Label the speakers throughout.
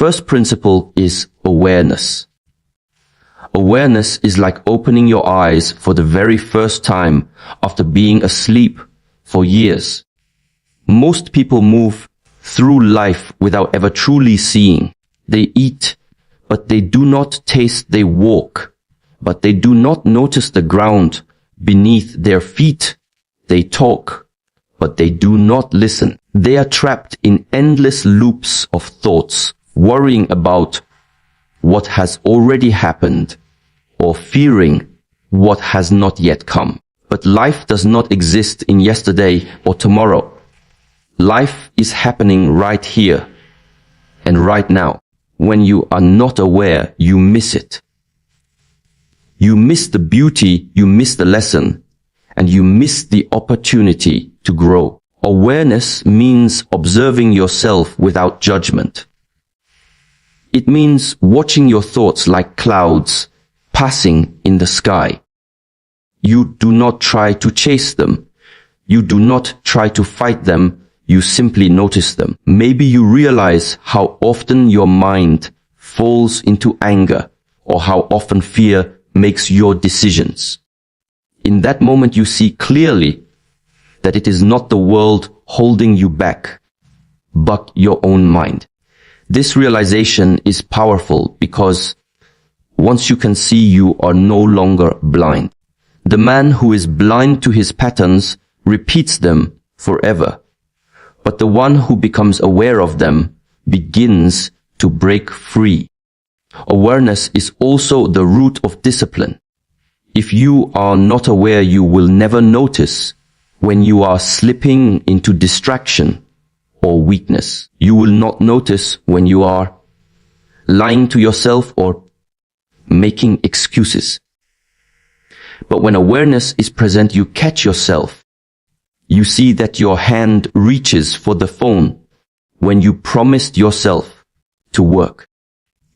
Speaker 1: first principle is awareness. Awareness is like opening your eyes for the very first time after being asleep for years. Most people move through life without ever truly seeing. They eat, but they do not taste. They walk, but they do not notice the ground beneath their feet. They talk, but they do not listen. They are trapped in endless loops of thoughts, worrying about what has already happened or fearing what has not yet come. But life does not exist in yesterday or tomorrow. Life is happening right here and right now. When you are not aware, you miss it. You miss the beauty, you miss the lesson, and you miss the opportunity to grow. Awareness means observing yourself without judgment. It means watching your thoughts like clouds passing in the sky. You do not try to chase them. You do not try to fight them. You simply notice them. Maybe you realize how often your mind falls into anger or how often fear makes your decisions. In that moment, you see clearly that it is not the world holding you back, but your own mind. This realization is powerful because once you can see, you are no longer blind. The man who is blind to his patterns repeats them forever, but the one who becomes aware of them begins to break free. Awareness is also the root of discipline. If you are not aware, you will never notice when you are slipping into distraction or weakness. You will not notice when you are lying to yourself or making excuses. But when awareness is present, you catch yourself. You see that your hand reaches for the phone when you promised yourself to work.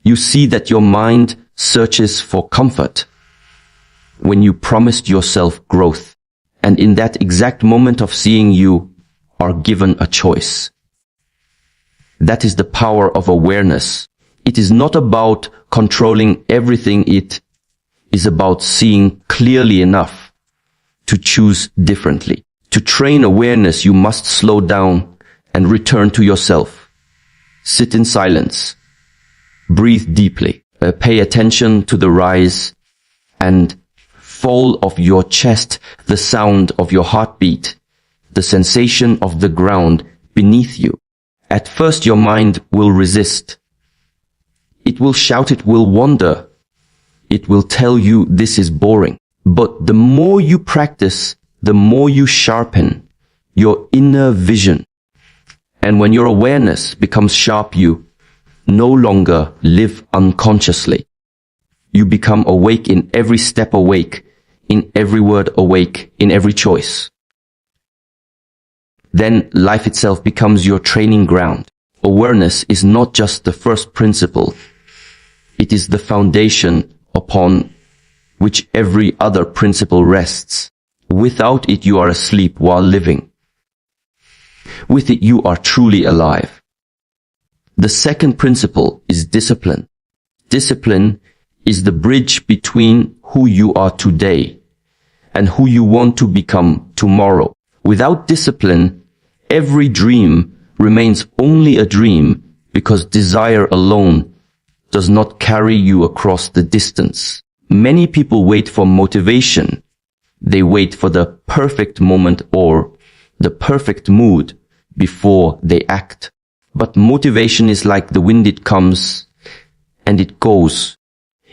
Speaker 1: You see that your mind searches for comfort when you promised yourself growth. And in that exact moment of seeing, you are given a choice. That is the power of awareness. It is not about controlling everything. It is about seeing clearly enough to choose differently. To train awareness, you must slow down and return to yourself. Sit in silence. Breathe deeply. Pay attention to the rise and fall of your chest, the sound of your heartbeat, the sensation of the ground beneath you. At first, your mind will resist. It will shout, it will wander. It will tell you this is boring. But the more you practice, the more you sharpen your inner vision. And when your awareness becomes sharp, you no longer live unconsciously. You become awake in every step, awake in every word, awake in every choice. Then life itself becomes your training ground. Awareness is not just the first principle. It is the foundation upon which every other principle rests. Without it, you are asleep while living. With it, you are truly alive. The second principle is discipline. Discipline is the bridge between who you are today and who you want to become tomorrow. Without discipline, every dream remains only a dream because desire alone does not carry you across the distance. Many people wait for motivation. They wait for the perfect moment or the perfect mood before they act. But motivation is like the wind. It comes and it goes.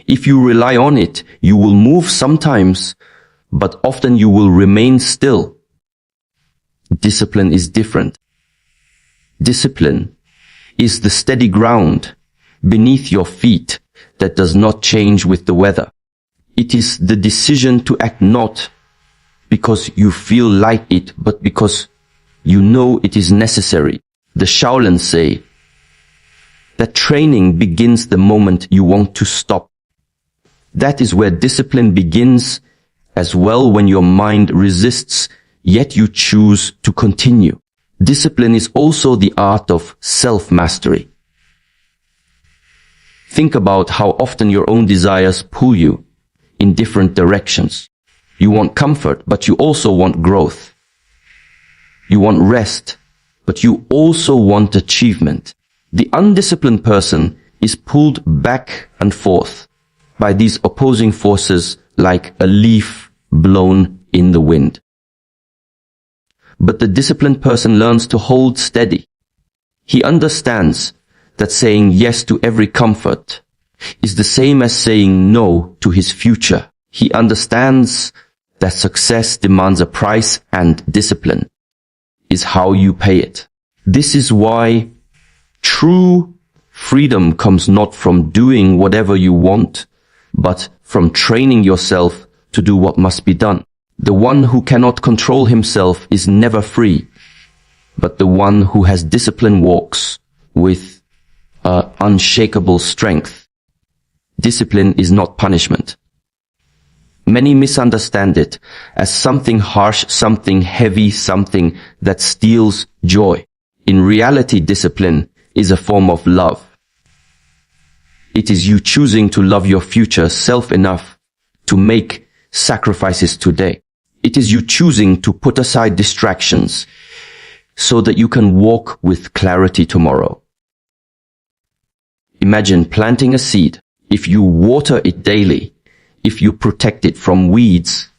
Speaker 1: If you rely on it, you will move sometimes, but often you will remain still. Discipline is different. Discipline is the steady ground beneath your feet that does not change with the weather. It is the decision to act not because you feel like it, but because you know it is necessary. The Shaolin say that training begins the moment you want to stop. That is where discipline begins as well, when your mind resists, yet you choose to continue. Discipline is also the art of self-mastery. Think about how often your own desires pull you in different directions. You want comfort, but you also want growth. You want rest, but you also want achievement. The undisciplined person is pulled back and forth by these opposing forces like a leaf blown in the wind. But the disciplined person learns to hold steady. He understands that saying yes to every comfort is the same as saying no to his future. He understands that success demands a price and discipline is how you pay it. This is why true freedom comes not from doing whatever you want, but from training yourself to do what must be done. The one who cannot control himself is never free, but the one who has discipline walks with unshakable strength. Discipline is not punishment. Many misunderstand it as something harsh, something heavy, something that steals joy. In reality, discipline is a form of love. It is you choosing to love your future self enough to make sacrifices today. It is you choosing to put aside distractions so that you can walk with clarity tomorrow. Imagine planting a seed. If you water it daily, if you protect it from weeds,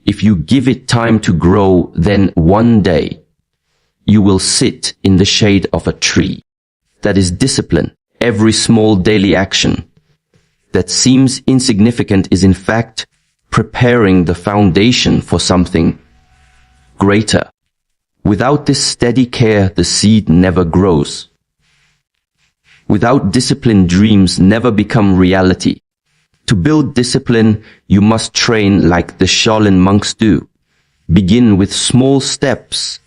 Speaker 1: if you give it time to grow, then one day you will sit in the shade of a tree. That is discipline. Every small daily action that seems insignificant is in fact preparing the foundation for something greater. Without this steady care, the seed never grows. Without discipline, dreams never become reality. To build discipline, you must train like the Shaolin monks do. Begin with small steps,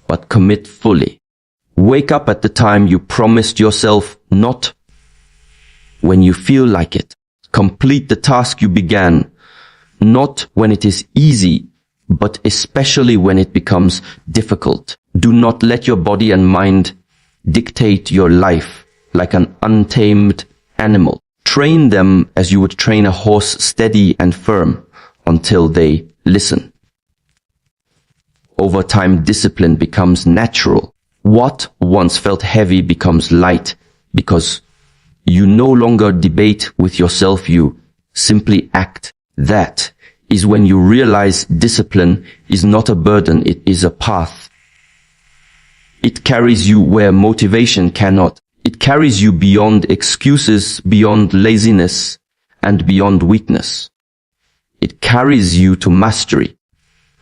Speaker 1: but commit fully. Wake up at the time you promised yourself, not when you feel like it. Complete the task you began, not when it is easy, but especially when it becomes difficult. Do not let your body and mind dictate your life like an untamed animal. Train them as you would train a horse, steady and firm until they listen. Over time, discipline becomes natural. What once felt heavy becomes light because you no longer debate with yourself, you simply act. That is when you realize discipline is not a burden, it is a path. It carries you where motivation cannot. It carries you beyond excuses, beyond laziness, and beyond weakness. It carries you to mastery.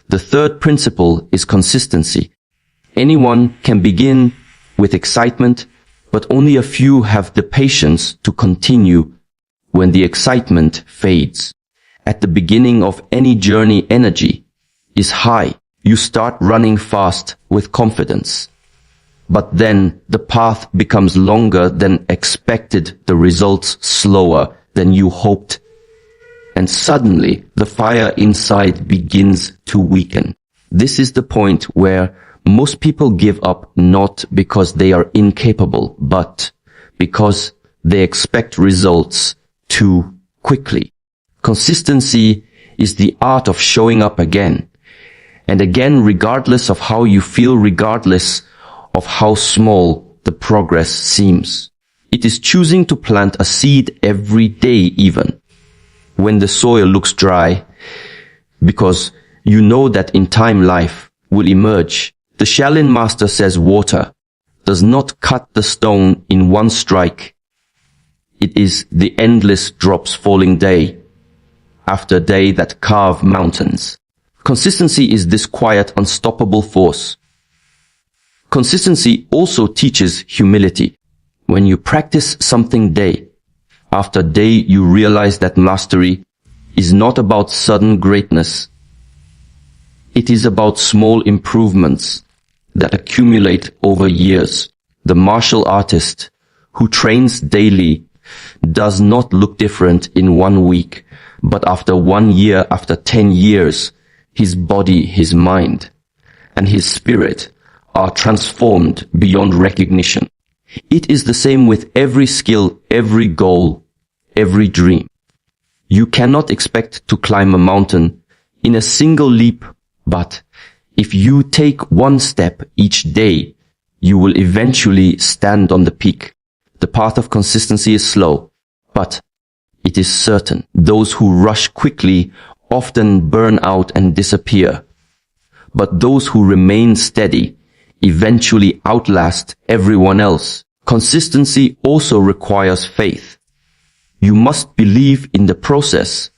Speaker 1: The third principle is consistency. Anyone can begin with excitement, but only a few have the patience to continue when the excitement fades. At the beginning of any journey, energy is high. You start running fast with confidence. But then the path becomes longer than expected, the results slower than you hoped, and suddenly the fire inside begins to weaken. This is the point where most people give up, not because they are incapable, but because they expect results too quickly. Consistency is the art of showing up again and again, regardless of how you feel, regardless of how small the progress seems. It is choosing to plant a seed every day, even when the soil looks dry, because you know that in time life will emerge. The Shaolin master says water does not cut the stone in one strike. It is the endless drops falling day after day that carve mountains. Consistency is this quiet, unstoppable force. Consistency also teaches humility. When you practice something day after day, you realize that mastery is not about sudden greatness. It is about small improvements that accumulate over years. The martial artist who trains daily does not look different in 1 week, but after 1 year, after 10 years, his body, his mind, and his spirit are transformed beyond recognition. It is the same with every skill, every goal, every dream. You cannot expect to climb a mountain in a single leap, but if you take one step each day, you will eventually stand on the peak. The path of consistency is slow, but it is certain. Those who rush quickly often burn out and disappear. But those who remain steady eventually outlast everyone else. Consistency also requires faith. You must believe in the process,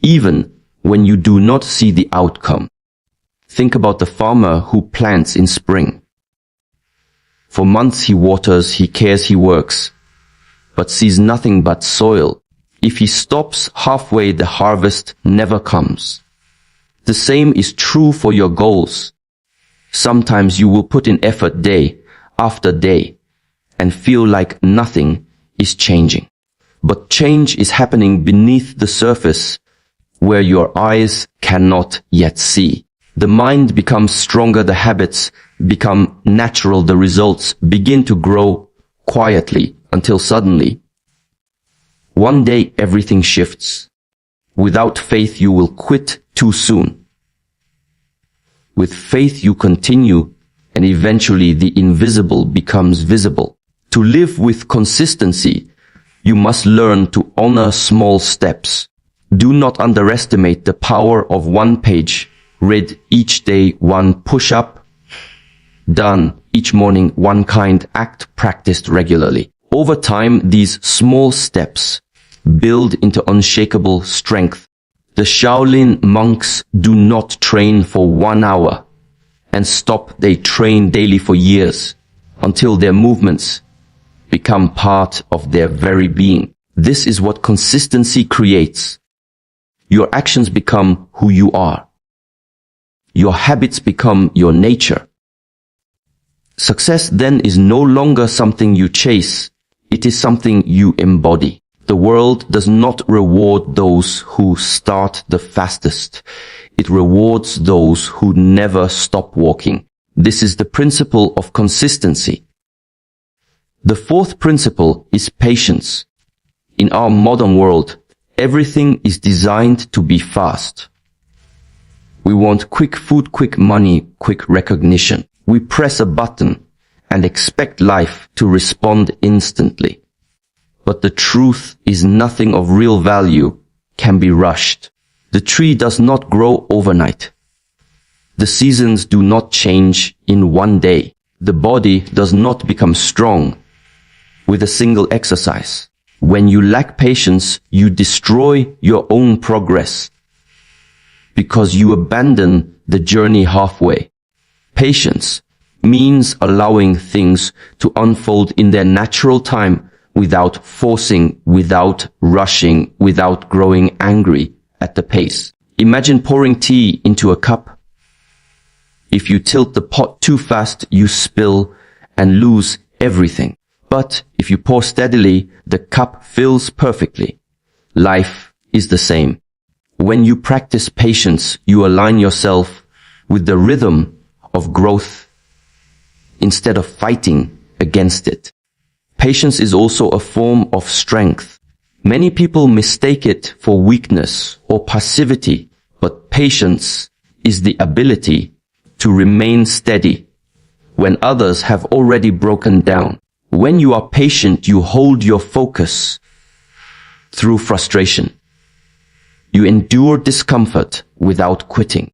Speaker 1: even when you do not see the outcome. Think about the farmer who plants in spring. For months he waters, he cares, he works, but sees nothing but soil. If he stops halfway, the harvest never comes. The same is true for your goals. Sometimes you will put in effort day after day and feel like nothing is changing. But change is happening beneath the surface where your eyes cannot yet see. The mind becomes stronger, the habits become natural, the results begin to grow quietly until suddenly, one day everything shifts. Without faith you will quit too soon. With faith you continue, and eventually the invisible becomes visible. To live with consistency, you must learn to honor small steps. Do not underestimate the power of one page read each day, one push-up done each morning, one kind act practiced regularly. Over time, these small steps build into unshakable strength. The Shaolin monks do not train for 1 hour and stop. They train daily for years until their movements become part of their very being. This is what consistency creates. Your actions become who you are. Your habits become your nature. Success then is no longer something you chase. It is something you embody. The world does not reward those who start the fastest. It rewards those who never stop walking. This is the principle of consistency. The fourth principle is patience. In our modern world, everything is designed to be fast. We want quick food, quick money, quick recognition. We press a button and expect life to respond instantly. But the truth is nothing of real value can be rushed. The tree does not grow overnight. The seasons do not change in one day. The body does not become strong with a single exercise. When you lack patience, you destroy your own progress because you abandon the journey halfway. Patience means allowing things to unfold in their natural time without forcing, without rushing, without growing angry at the pace. Imagine pouring tea into a cup. If you tilt the pot too fast, you spill and lose everything. But if you pour steadily, the cup fills perfectly. Life is the same. When you practice patience, you align yourself with the rhythm of growth instead of fighting against it. Patience is also a form of strength. Many people mistake it for weakness or passivity, but patience is the ability to remain steady when others have already broken down. When you are patient, you hold your focus through frustration. You endure discomfort without quitting.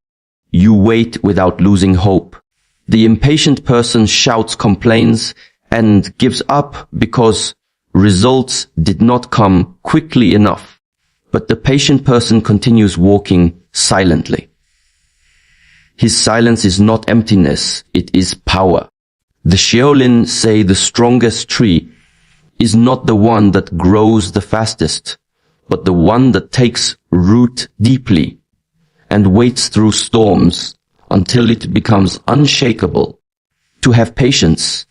Speaker 1: You wait without losing hope. The impatient person shouts, complains, and gives up because results did not come quickly enough. But the patient person continues walking silently. His silence is not emptiness, it is power. The Shaolin say the strongest tree is not the one that grows the fastest, but the one that takes root deeply and waits through storms until it becomes unshakable. To have patience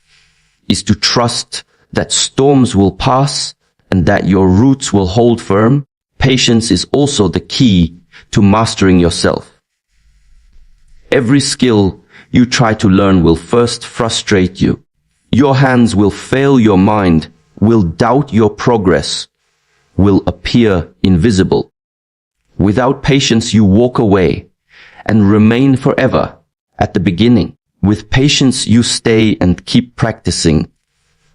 Speaker 1: is to trust that storms will pass and that your roots will hold firm. Patience is also the key to mastering yourself. Every skill you try to learn will first frustrate you. Your hands will fail, your mind will doubt, your progress will appear invisible. Without patience, you walk away and remain forever at the beginning. With patience, you stay and keep practicing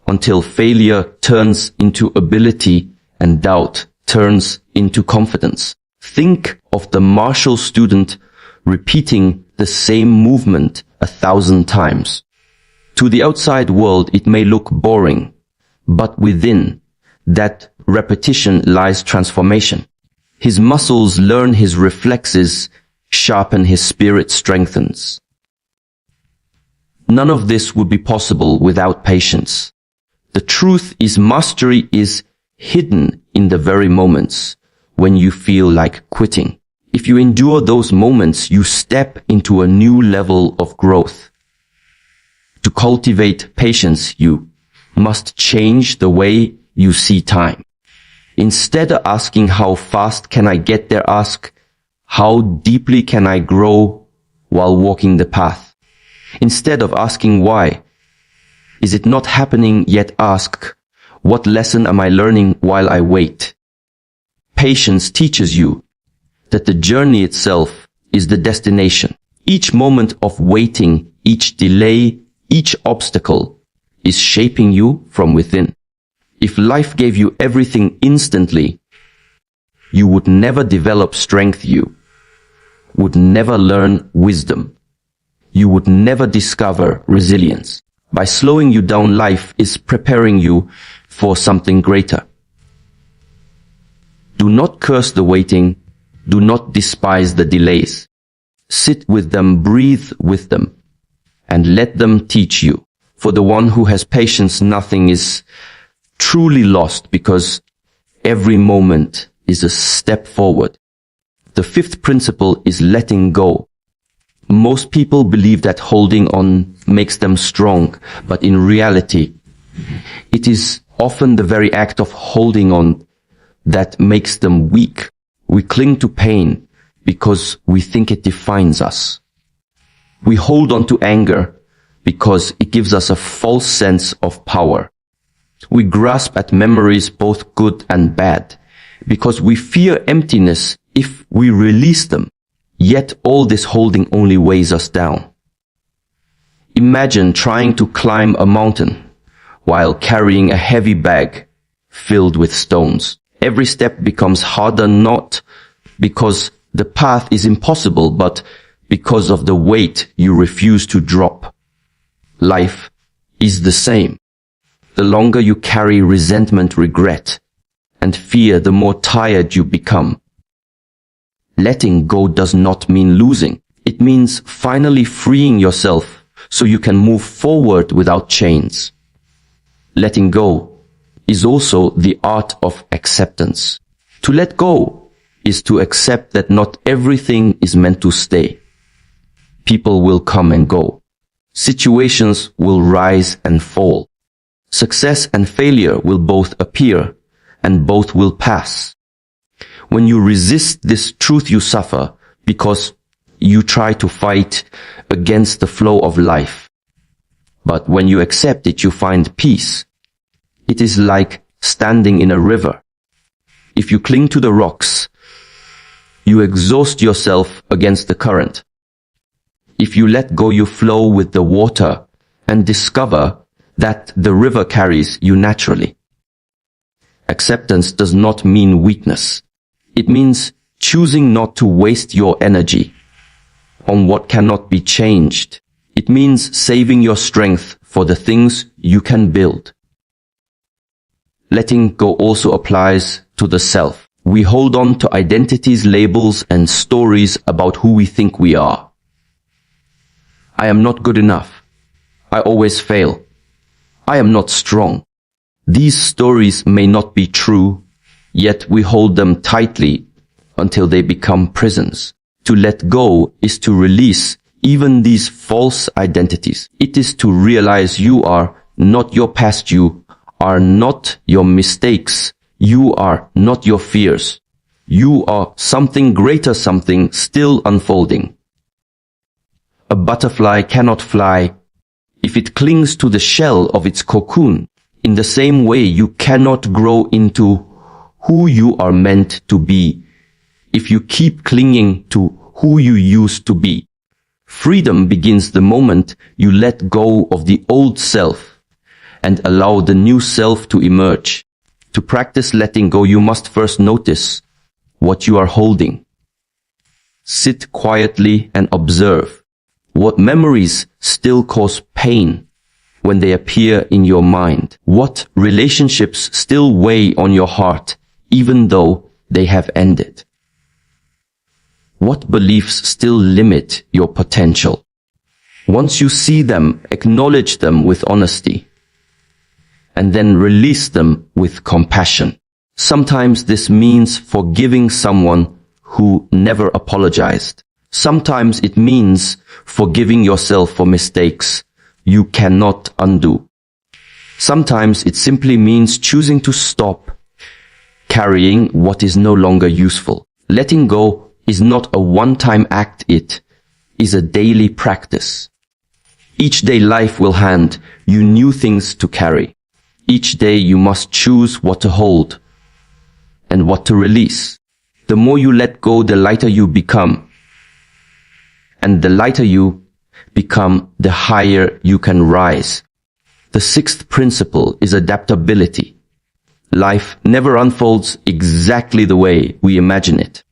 Speaker 1: until failure turns into ability and doubt turns into confidence. Think of the martial student repeating the same movement 1,000 times. To the outside world, it may look boring, but within that repetition lies transformation. His muscles learn, his reflexes sharpen, his spirit strengthens. None of this would be possible without patience. The truth is, mastery is hidden in the very moments when you feel like quitting. If you endure those moments, you step into a new level of growth. To cultivate patience, you must change the way you see time. Instead of asking how fast can I get there, ask how deeply can I grow while walking the path. Instead of asking why is it not happening yet, ask what lesson am I learning while I wait. Patience teaches you that the journey itself is the destination. Each moment of waiting, each delay, each obstacle is shaping you from within. If life gave you everything instantly, you would never develop strength, you would never learn wisdom, you would never discover resilience. By slowing you down, life is preparing you for something greater. Do not curse the waiting, do not despise the delays. Sit with them, breathe with them, and let them teach you. For the one who has patience, nothing is truly lost, because every moment is a step forward. The fifth principle is letting go. Most people believe that holding on makes them strong, but in reality, it is often the very act of holding on that makes them weak. We cling to pain because we think it defines us. We hold on to anger because it gives us a false sense of power. We grasp at memories, both good and bad, because we fear emptiness if we release them. Yet all this holding only weighs us down. Imagine trying to climb a mountain while carrying a heavy bag filled with stones. Every step becomes harder, not because the path is impossible, but because of the weight you refuse to drop. Life is the same. The longer you carry resentment, regret, and fear, the more tired you become. Letting go does not mean losing. It means finally freeing yourself so you can move forward without chains. Letting go is also the art of acceptance. To let go is to accept that not everything is meant to stay. People will come and go. Situations will rise and fall. Success and failure will both appear, and both will pass. When you resist this truth, you suffer because you try to fight against the flow of life. But when you accept it, you find peace. It is like standing in a river. If you cling to the rocks, you exhaust yourself against the current. If you let go, you flow with the water and discover that the river carries you naturally. Acceptance does not mean weakness. It means choosing not to waste your energy on what cannot be changed. It means saving your strength for the things you can build. Letting go also applies to the self. We hold on to identities, labels, and stories about who we think we are. I am not good enough. I always fail. I am not strong. These stories may not be true, yet we hold them tightly until they become prisons. To let go is to release even these false identities. It is to realize you are not your past, you are not your mistakes, you are not your fears. You are something greater, something still unfolding. A butterfly cannot fly if it clings to the shell of its cocoon. In the same way, you cannot grow into who you are meant to be if you keep clinging to who you used to be. Freedom begins the moment you let go of the old self and allow the new self to emerge. To practice letting go, you must first notice what you are holding. Sit quietly and observe. What memories still cause pain when they appear in your mind? What relationships still weigh on your heart even though they have ended? What beliefs still limit your potential? Once you see them, acknowledge them with honesty, and then release them with compassion. Sometimes this means forgiving someone who never apologized. Sometimes it means forgiving yourself for mistakes you cannot undo. Sometimes it simply means choosing to stop carrying what is no longer useful. Letting go is not a one-time act, it is a daily practice. Each day life will hand you new things to carry. Each day you must choose what to hold and what to release. The more you let go, the lighter you become. And the lighter you become, the higher you can rise. The sixth principle is adaptability. Life never unfolds exactly the way we imagine it.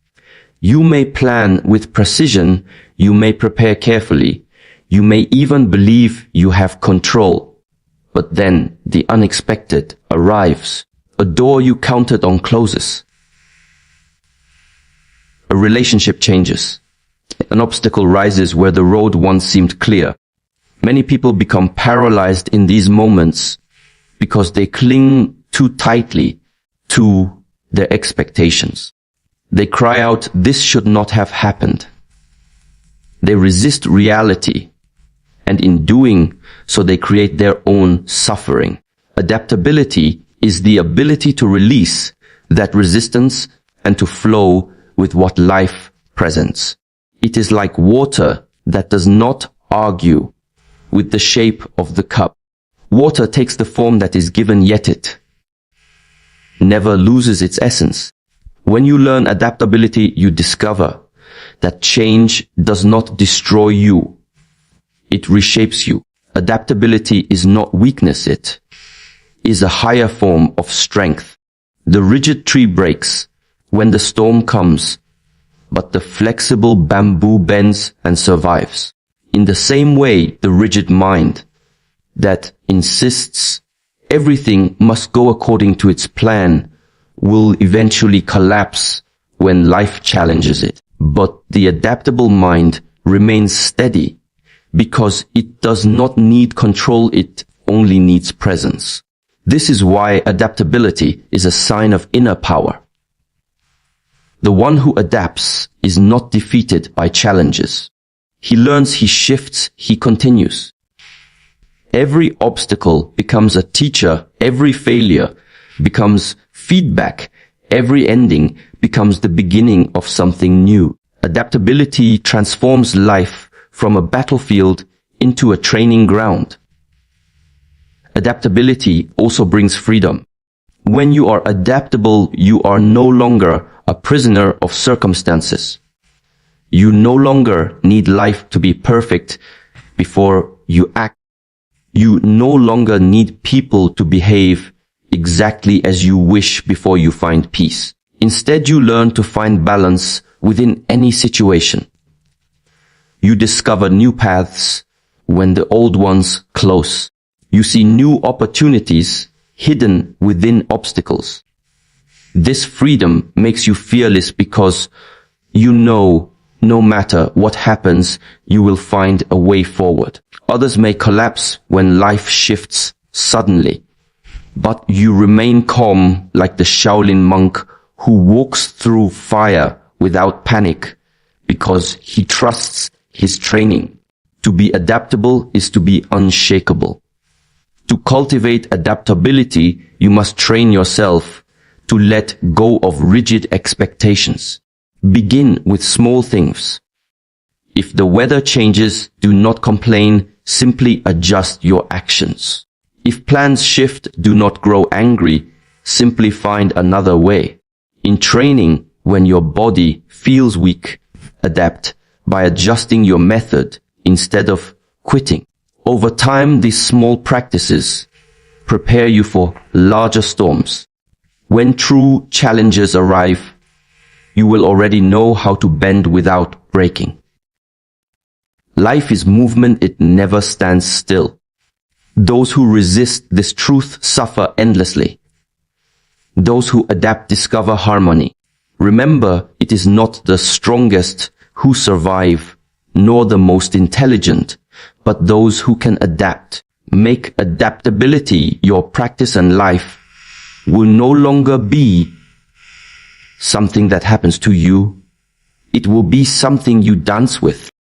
Speaker 1: You may plan with precision, you may prepare carefully, you may even believe you have control. But then the unexpected arrives. A door you counted on closes. A relationship changes. An obstacle rises where the road once seemed clear. Many people become paralyzed in these moments because they cling too tightly to their expectations. They cry out, "This should not have happened." They resist reality, and in doing so they create their own suffering. Adaptability is the ability to release that resistance and to flow with what life presents. It is like water that does not argue with the shape of the cup. Water takes the form that is given, yet it never loses its essence. When you learn adaptability, you discover that change does not destroy you. It reshapes you. Adaptability is not weakness, it is a higher form of strength. The rigid tree breaks when the storm comes, but the flexible bamboo bends and survives. In the same way, the rigid mind that insists everything must go according to its plan will eventually collapse when life challenges it. But the adaptable mind remains steady because it does not need control, it only needs presence. This is why adaptability is a sign of inner power. The one who adapts is not defeated by challenges. He learns, he shifts, he continues. Every obstacle becomes a teacher, every failure becomes feedback, every ending becomes the beginning of something new. Adaptability transforms life from a battlefield into a training ground. Adaptability also brings freedom. When you are adaptable, you are no longer a prisoner of circumstances. You no longer need life to be perfect before you act. You no longer need people to behave exactly as you wish before you find peace. Instead, you learn to find balance within any situation. You discover new paths when the old ones close. You see new opportunities hidden within obstacles. This freedom makes you fearless because you know no matter what happens, you will find a way forward. Others may collapse when life shifts suddenly, but you remain calm like the Shaolin monk who walks through fire without panic because he trusts his training. To be adaptable is to be unshakable. To cultivate adaptability, you must train yourself to let go of rigid expectations. Begin with small things. If the weather changes, do not complain, Simply adjust your actions. If plans shift, do not grow angry. Simply find another way. In training, when your body feels weak, adapt by adjusting your method instead of quitting. Over time, these small practices prepare you for larger storms. When true challenges arrive, you will already know how to bend without breaking. Life is movement, it never stands still. Those who resist this truth suffer endlessly. Those who adapt discover harmony. Remember, it is not the strongest who survive, nor the most intelligent, but those who can adapt. Make adaptability your practice, and life will no longer be something that happens to you. It will be something you dance with.